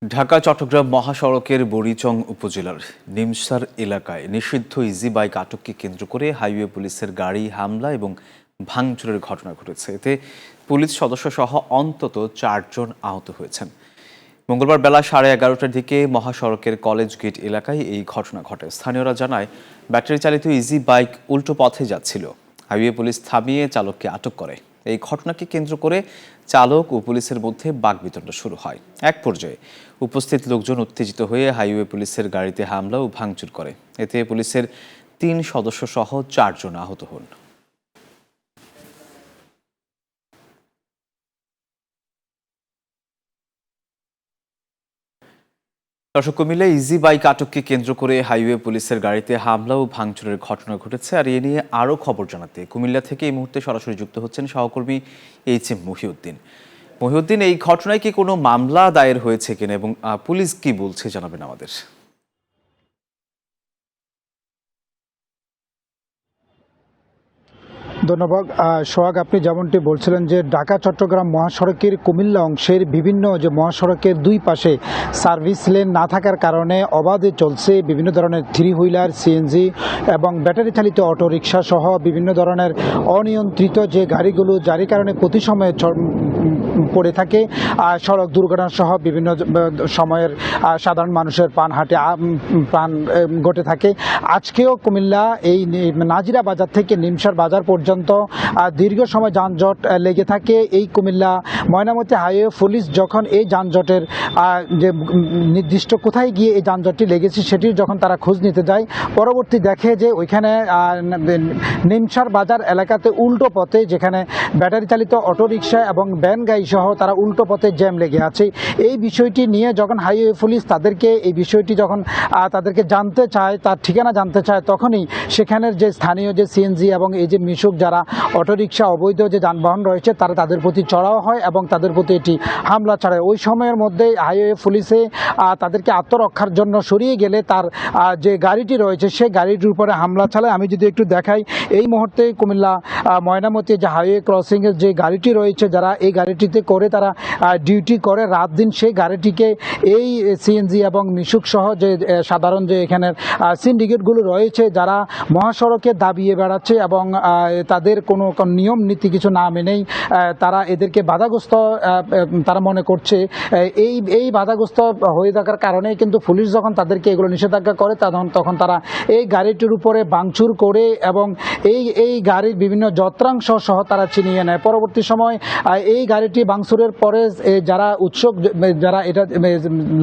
ঢাকা চট্টগ্রাম মহাসড়কের বুড়িচং উপজেলার নিমসার এলাকায় নিষিদ্ধ ইজি বাইক আটককে কেন্দ্র করে হাইওয়ে পুলিশের গাড়ি হামলা এবং ভাঙচুরের ঘটনা ঘটেছে। এতে পুলিশ সদস্য সহ অন্তত 4 জন আহত হয়েছেন। মঙ্গলবার বেলা 11:30টার দিকে মহাসড়কের কলেজ গেট এলাকায় এই ঘটনা ঘটে। স্থানীয়রা জানায়, ব্যাটারি চালিত ইজি বাইক উল্টো পথে যাচ্ছিল। হাইওয়ে পুলিশ থামিয়ে চালককে আটক করে। এই ঘটনাকে কেন্দ্র করে চালক ও পুলিশের মধ্যে বাকবিতণ্ডা শুরু হয়। এক পর্যায়ে উপস্থিত লোকজন উত্তেজিত হয়ে হাইওয়ে পুলিশের গাড়িতে হামলা ও ভাঙচুর করে। এতে পুলিশের 3 সদস্য সহ 4 জন আহত হন। দর্শক, কুমিল্লায় ইজি বাইক আটককে কেন্দ্র করে হাইওয়ে পুলিশের গাড়িতে হামলা ও ভাঙচুরের ঘটনা ঘটেছে। আর এ নিয়ে আরও খবর জানাতে কুমিল্লা থেকে এই মুহূর্তে সরাসরি যুক্ত হচ্ছেন সহকর্মী HM মহিউদ্দিন। মহিউদ্দিন, এই ঘটনায় কি কোনো মামলা দায়ের হয়েছে কিনা এবং পুলিশ কি বলছে জানাবেন আমাদের। ধন্যবাদ সোহাগ। আপনি যেমনটি বলছিলেন যে ঢাকা চট্টগ্রাম মহাসড়কের কুমিল্লা অংশের বিভিন্ন যে মহাসড়কের দুই পাশে সার্ভিস লেন না থাকার কারণে অবাধে চলছে বিভিন্ন ধরনের 3 হুইলার, সিএনজি এবং ব্যাটারি চালিত অটোরিকশা সহ বিভিন্ন ধরনের অনিয়ন্ত্রিত যে গাড়িগুলো, যার কারণে প্রতি সময়ে পড়ে থাকে সড়ক দুর্ঘটনা সহ বিভিন্ন সময়ের সাধারণ মানুষের প্রাণ ঘটে থাকে। আজকেও কুমিল্লা এই নাজিরা বাজার থেকে নিমসার বাজার পর্যন্ত দীর্ঘ সময় যানজট লেগে থাকে। এই কুমিল্লা ময়নামতি হাইওয়ে পুলিশ যখন এই যানজটের যে নির্দিষ্ট কোথায় গিয়ে এই যানজটটি লেগেছে সেটির যখন তারা খোঁজ নিতে যায়, পরবর্তী দেখে যে ওইখানে নিমসার বাজার এলাকাতে উল্টো পথে, যেখানে ব্যাটারি চালিত অটোরিকশা এবং ভ্যান গাড়ি সহ তারা উল্টো পথে জ্যাম লেগে আছে। এই বিষয়টি নিয়ে যখন হাইওয়ে পুলিশ তাদেরকে এই বিষয়টি যখন তাদেরকে জানতে চায়, তার ঠিকানা জানতে চায়, তখনই সেখানের যে স্থানীয় যে সিএনজি এবং এই যে মিশুক যারা অটোরিকশা অবৈধ যে যানবাহন রয়েছে তারা তাদের প্রতি চড়াও হয় এবং তাদের প্রতি এটি হামলা চালায়। ওই সময়ের মধ্যে হাইওয়ে পুলিশে তাদেরকে আত্মরক্ষার জন্য সরিয়ে গেলে তার যে গাড়িটি রয়েছে সেই গাড়িটির উপরে হামলা চালায়। আমি যদি একটু দেখাই, এই মুহূর্তে কুমিল্লা ময়নামতি যে হাইওয়ে ক্রসিংয়ের যে গাড়িটি রয়েছে, যারা এই গাড়িটিতে করে তারা ডিউটি করে রাত দিন, সেই গাড়িটিকে এই সিএনজি এবং মিশুক সহ যে সাধারণ যে এখানের সিন্ডিকেটগুলো রয়েছে যারা মহাসড়কে দাবিয়ে বেড়াচ্ছে এবং তাদের কোনো নিয়ম নীতি কিছু না মেনেই তারা এদেরকে বাধাগ্রস্ত তারা মনে করছে। এই বাধাগ্রস্ত হয়ে থাকার কারণেই কিন্তু পুলিশ যখন তাদেরকে এগুলো নিষেধাজ্ঞা করে তখন তারা এই গাড়িটির উপরে ভাঙচুর করে এবং এই গাড়ির বিভিন্ন যন্ত্রাংশ সহ তারা ছিনিয়ে নেয়। পরবর্তী সময় এই গাড়িটি ভাঙচুরের পরে যারা যারা এটা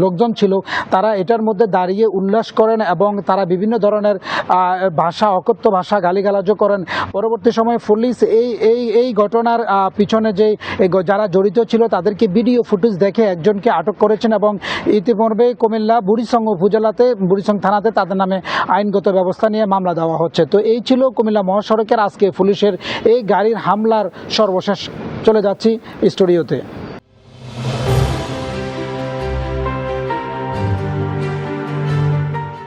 লোকজন ছিল তারা এটার মধ্যে দাঁড়িয়ে উল্লাস করেন এবং তারা বিভিন্ন ধরনের অকথ্য ভাষা গালিগালাজও করেন। পরবর্তী সময়ে পুলিশ এই ঘটনার পিছনে যে যারা জড়িত ছিল তাদেরকে ভিডিও ফুটেজ দেখে একজনকে আটক করেছেন এবং ইতিপূর্বে কুমিল্লা বুড়িচং উপজেলাতে বুড়িচং থানাতে তাদের নামে আইনগত ব্যবস্থা নিয়ে মামলা দেওয়া হচ্ছে। তো এই ছিল কুমিল্লা মহাসড়কের আজকে পুলিশের এই গাড়ির হামলার সর্বশেষ। চলে যাচ্ছি স্টুডিওতে।